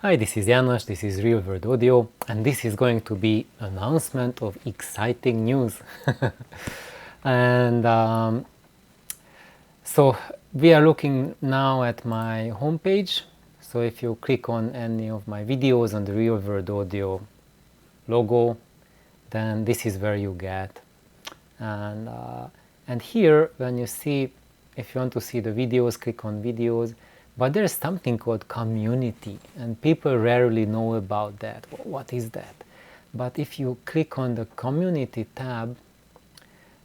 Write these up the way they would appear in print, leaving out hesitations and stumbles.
Hi, this is János, this is Real World Audio, and this is going to be an announcement of exciting news. and so we are looking now at my homepage. So if you click on any of my videos on the Real World Audio logo, then this is where you get. And here, when you see, if you want to see the videos, click on videos. But there's something called community, and people rarely know about that. What is that? But if you click on the community tab,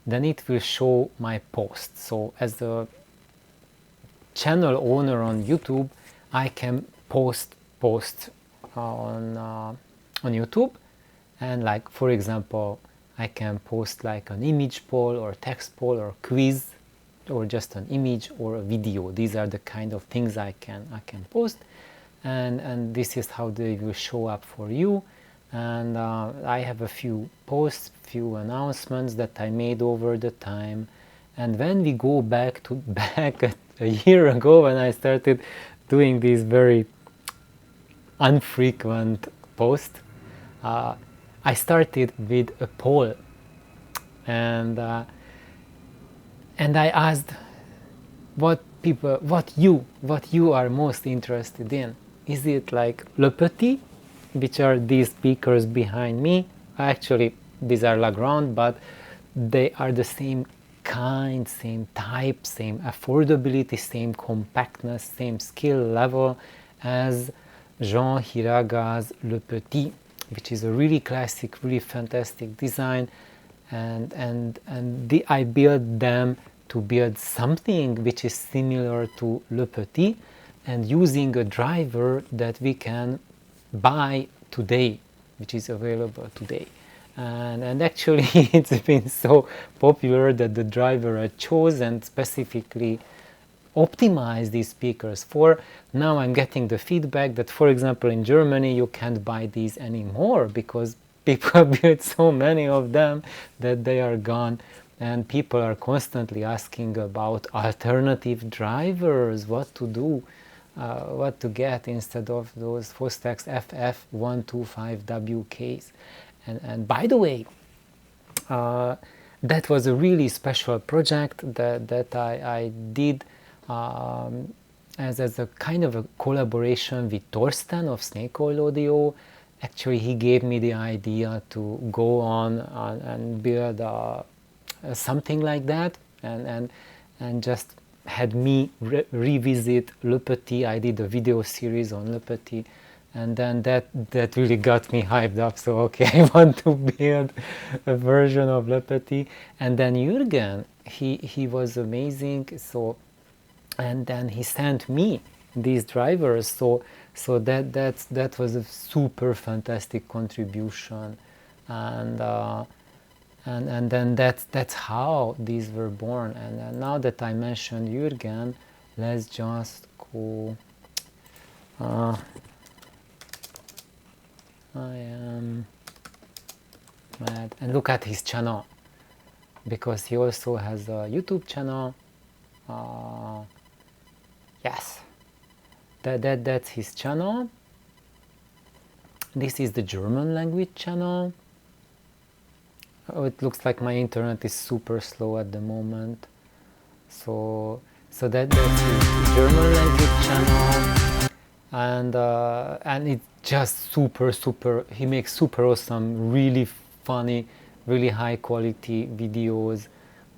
then it will show my posts. So as a channel owner on YouTube, I can post posts on YouTube, and like, for example, I can post like an image poll or text poll or quiz, or just an image or a video. These are the kind of things I can post, and this is how they will show up for you. And I have a few posts, few announcements that I made over the time. And when we go back a year ago, when I started doing these very infrequent posts, I started with a poll, and I asked what you are most interested in. Is it like Le Petit, which are these speakers behind me? Actually, these are Legrand, but they are the same kind, same type, same affordability, same compactness, same skill level as Jean Hiraga's Le Petit, which is a really classic, really fantastic design. And I built them to build something which is similar to Le Petit, and using a driver that we can buy today, which is available today. And actually it's been so popular that the driver I chose and specifically optimize these speakers for, now I'm getting the feedback that, for example, in Germany you can't buy these anymore because people built so many of them that they are gone, and people are constantly asking about alternative drivers, what to do, what to get instead of those Fostex FF125WKs. And by the way, that was a really special project that I did as a kind of a collaboration with Torsten of Snake Oil Audio. Actually, he gave me the idea to go on and build something like that, and just had me revisit Le Petit. I did a video series on Le Petit, and then that really got me hyped up. So okay, I want to build a version of Le Petit. And then Jürgen, he was amazing. So, and then he sent me these drivers. So that was a super fantastic contribution, and then that's how these were born. And now that I mentioned Jürgen, let's just go. I am mad, and look at his channel, because he also has a YouTube channel. Yes, that's his channel. This is the German language channel. Oh, it looks like my internet is super slow at the moment. So that's his German language channel, and it's just super. He makes super awesome, really funny, really high quality videos,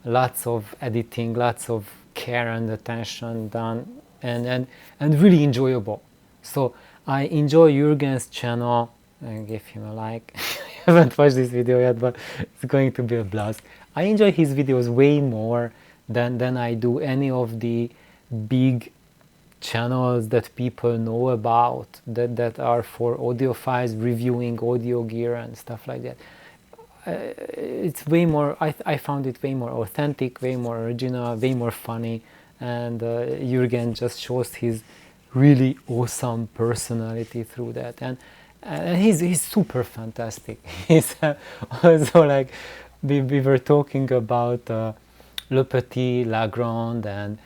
lots of editing, lots of care and attention done, and really enjoyable. So I enjoy Jürgen's channel, and give him a like. I haven't watched this video yet, but it's going to be a blast. I enjoy his videos way more than I do any of the big channels that people know about, that are for audiophiles reviewing audio gear and stuff like that. It's way more, I found it way more authentic, way more original, way more funny, and Jürgen just shows his really awesome personality through that, and he's super fantastic. He's also like, we were talking about Le Petit, Legrand, and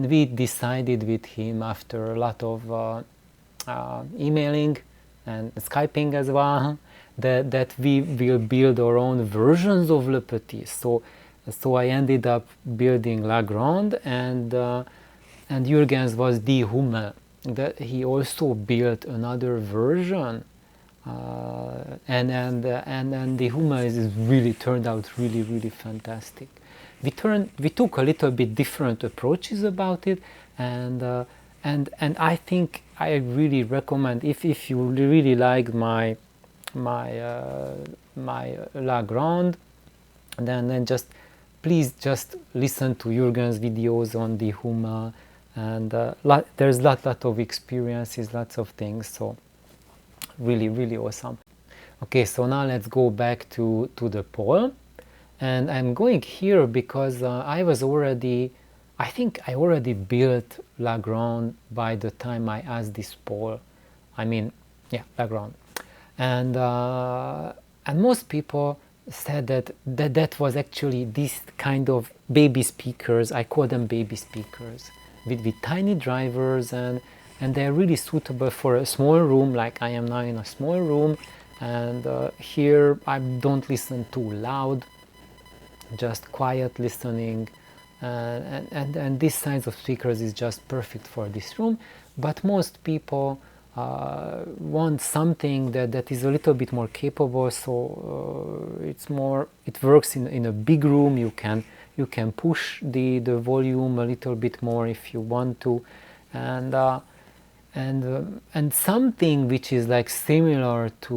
we decided with him, after a lot of emailing and Skyping as well, that we will build our own versions of Le Petit. So I ended up building La Grande, and Jürgens was the Hummel. That he also built another version, and the Hummel is really turned out really fantastic. We took a little bit different approaches about it, and I think I really recommend, if you really like my La Grande, then please just listen to Jürgen's videos on the Hummel, and there's lot of experiences, lots of things, so really awesome. Okay, so now let's go back to the poll, and I'm going here because I think I already built La Grande by the time I asked this poll. I mean, yeah, La Grande, and most people said that was actually this kind of baby speakers. I call them baby speakers, with tiny drivers, and they're really suitable for a small room, like I am now in a small room, and here I don't listen too loud, just quiet listening, and this size of speakers is just perfect for this room. But most people want something that is a little bit more capable, so it works in a big room. You can push the volume a little bit more if you want to, and something which is like similar to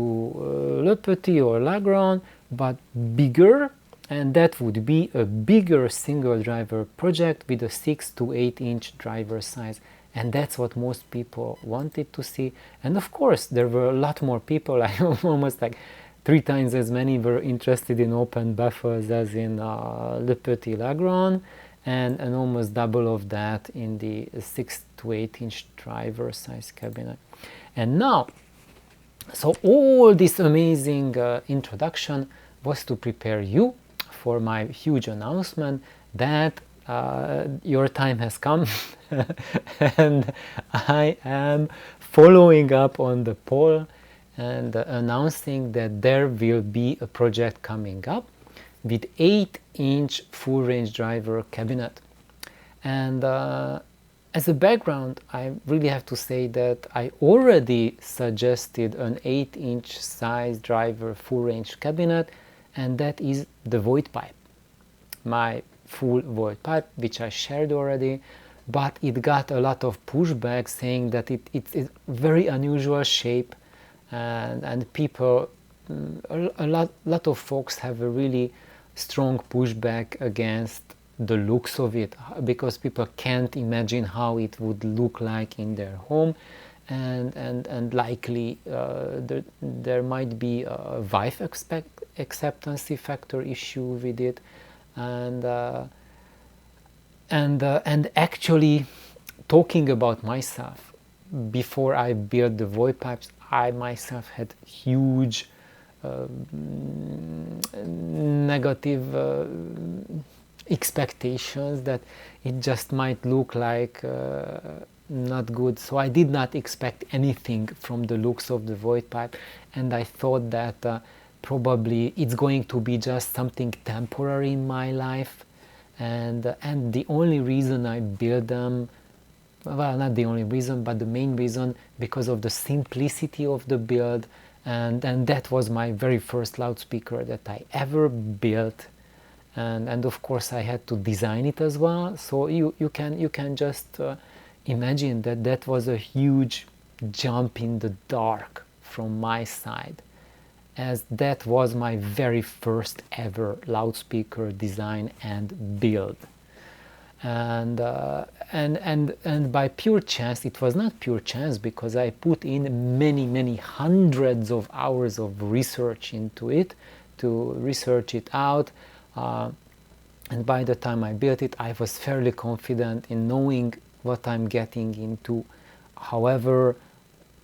Le Petit or La Grande, but bigger, and that would be a bigger single driver project with a 6 to 8 inch driver size. And that's what most people wanted to see. And of course, there were a lot more people, like almost like 3 times as many were interested in open baffles as in Le Petit La Grande, and almost double of that in the 6 to 8 inch driver size cabinet. And now, so all this amazing introduction was to prepare you for my huge announcement that your time has come and I am following up on the poll and announcing that there will be a project coming up with 8-inch full range driver cabinet. And as a background, I really have to say that I already suggested an 8-inch size driver full range cabinet, and that is the void pipe, my full void pipe, which I shared already, but it got a lot of pushback saying that it's a very unusual shape, and people, a lot of folks have a really strong pushback against the looks of it, because people can't imagine how it would look like in their home, and likely there might be a wife acceptance factor issue with it, and actually, talking about myself, before I built the void pipes, I myself had huge negative expectations that it just might look like not good. So I did not expect anything from the looks of the void pipe, and I thought that probably it's going to be just something temporary in my life, and the only reason I built them, well, not the only reason, but the main reason, because of the simplicity of the build, and that was my very first loudspeaker that I ever built, and of course I had to design it as well. So you can just imagine that was a huge jump in the dark from my side, as that was my very first ever loudspeaker design and build. And by pure chance, it was not pure chance, because I put in many hundreds of hours of research into it, to research it out, and by the time I built it, I was fairly confident in knowing what I'm getting into. However,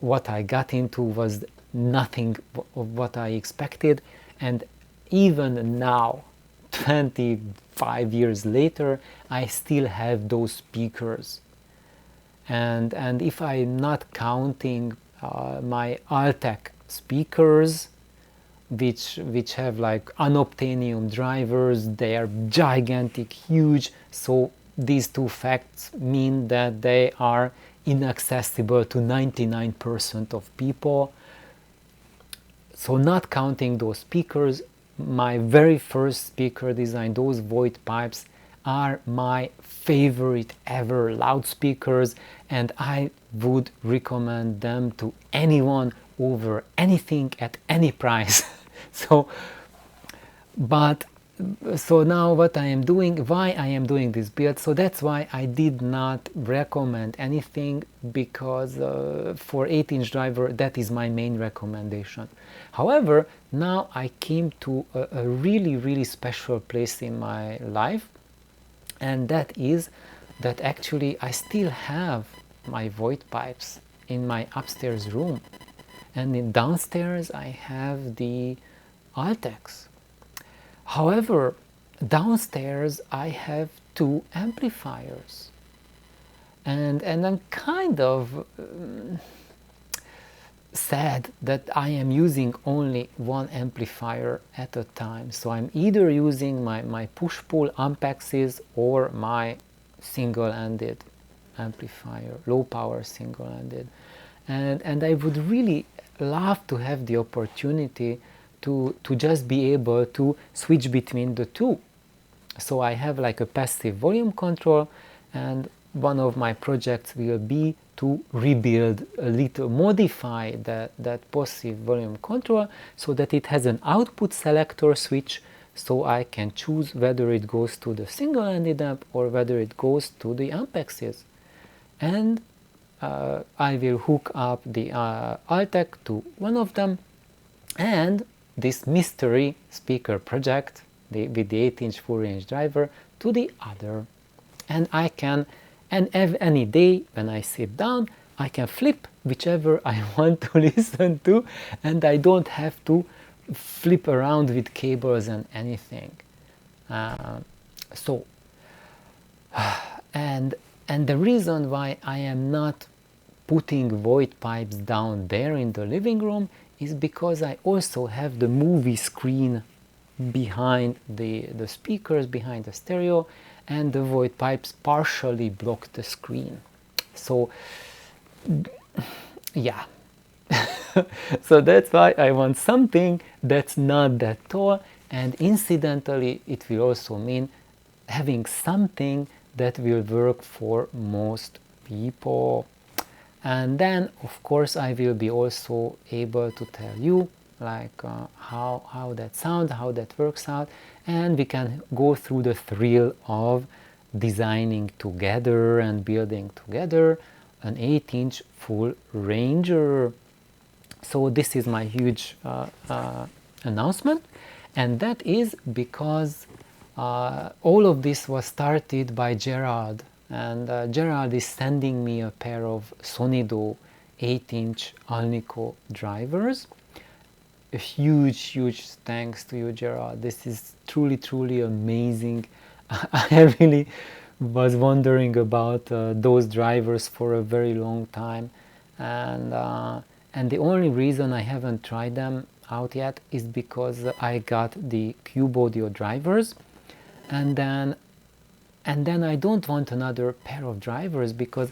what I got into was nothing of what I expected, and even now, 25 years later, I still have those speakers, and if I'm not counting my Altec speakers, which have like unobtainium drivers, they are gigantic, huge, so these two facts mean that they are inaccessible to 99% of people. So not counting those speakers, my very first speaker design, those void pipes, are my favorite ever loudspeakers, and I would recommend them to anyone over anything at any price. So now what I am doing, why I am doing this build, so that's why I did not recommend anything, because for 8-inch driver that is my main recommendation. However, now I came to a really special place in my life, and that is that actually I still have my void pipes in my upstairs room, and in downstairs I have the Altecs. However, downstairs I have 2 amplifiers, and I'm kind of sad that I am using only 1 amplifier at a time. So I'm either using my push-pull Ampexes or my single-ended amplifier, low-power single-ended, and I would really love to have the opportunity to just be able to switch between the 2. So I have like a passive volume control, and one of my projects will be to rebuild a little, modify that passive volume control so that it has an output selector switch, so I can choose whether it goes to the single-ended amp or whether it goes to the Ampexes. And I will hook up the Altec to one of them, and this mystery speaker project with the 8-inch full-range driver to the other. And I can, and any day when I sit down, I can flip whichever I want to listen to, and I don't have to flip around with cables and anything. And the reason why I am not putting void pipes down there in the living room is because I also have the movie screen behind the speakers, behind the stereo, and the void pipes partially block the screen. So yeah. So that's why I want something that's not that tall, and incidentally it will also mean having something that will work for most people. And then of course I will be also able to tell you like how that sounds, how that works out, and we can go through the thrill of designing together and building together an 8-inch full ranger. So this is my huge announcement, and that is because all of this was started by Gerald, and Gerald is sending me a pair of Sonido 8-inch Alnico drivers. A huge thanks to you, Gerald. This is truly amazing. I really was wondering about those drivers for a very long time, and the only reason I haven't tried them out yet is because I got the Cube Audio drivers, and then I don't want another pair of drivers because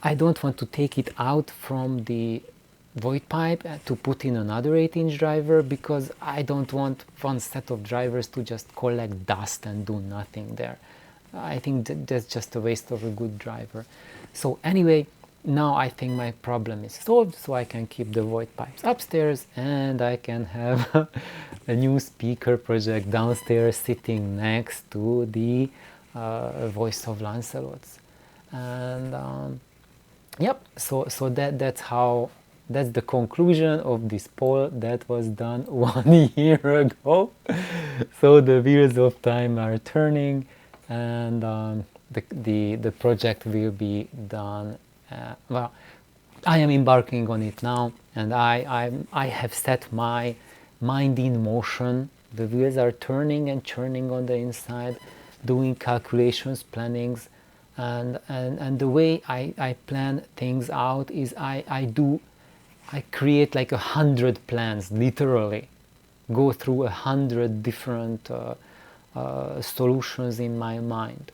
I don't want to take it out from the void pipe to put in another 8-inch driver, because I don't want one set of drivers to just collect dust and do nothing there. I think that's just a waste of a good driver. So anyway, now I think my problem is solved, so I can keep the void pipes upstairs, and I can have a new speaker project downstairs sitting next to the Voice of Lancelot's. And yep, so that's the conclusion of this poll that was done 1 year ago. So the wheels of time are turning, and the project will be done. Well, I am embarking on it now, and I have set my mind in motion. The wheels are turning and churning on the inside, doing calculations, plannings, And the way I plan things out is I create like 100 plans, literally go through 100 different solutions in my mind,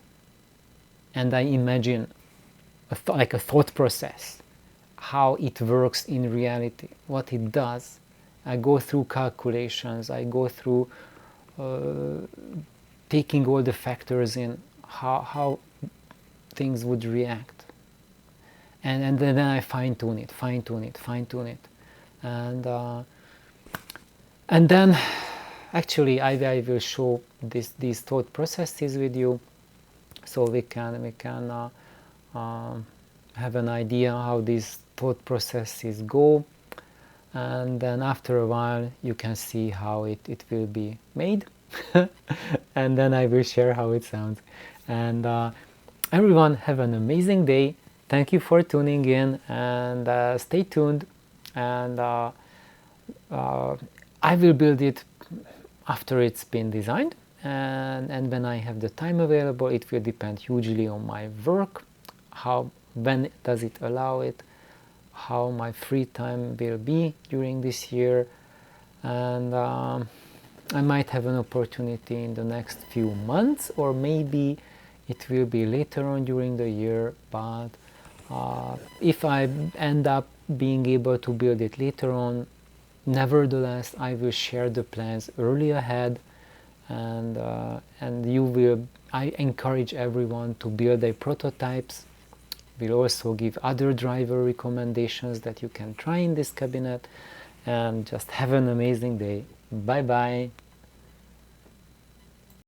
and I imagine like a thought process, how it works in reality, what it does. I go through calculations, I go through taking all the factors in, how things would react, and then I fine tune it, and then actually I will show these thought processes with you, so we can have an idea how these thought processes go, and then after a while you can see how it will be made and then I will share how it sounds. And everyone, have an amazing day. Thank you for tuning in, and stay tuned, and I will build it after it's been designed, and when I have the time available. It will depend hugely on my work, when does it allow it, how my free time will be during this year, and I might have an opportunity in the next few months, or maybe it will be later on during the year. But if I end up being able to build it later on, nevertheless I will share the plans early ahead, and I encourage everyone to build their prototypes. We'll also give other driver recommendations that you can try in this cabinet, and just have an amazing day. Bye bye.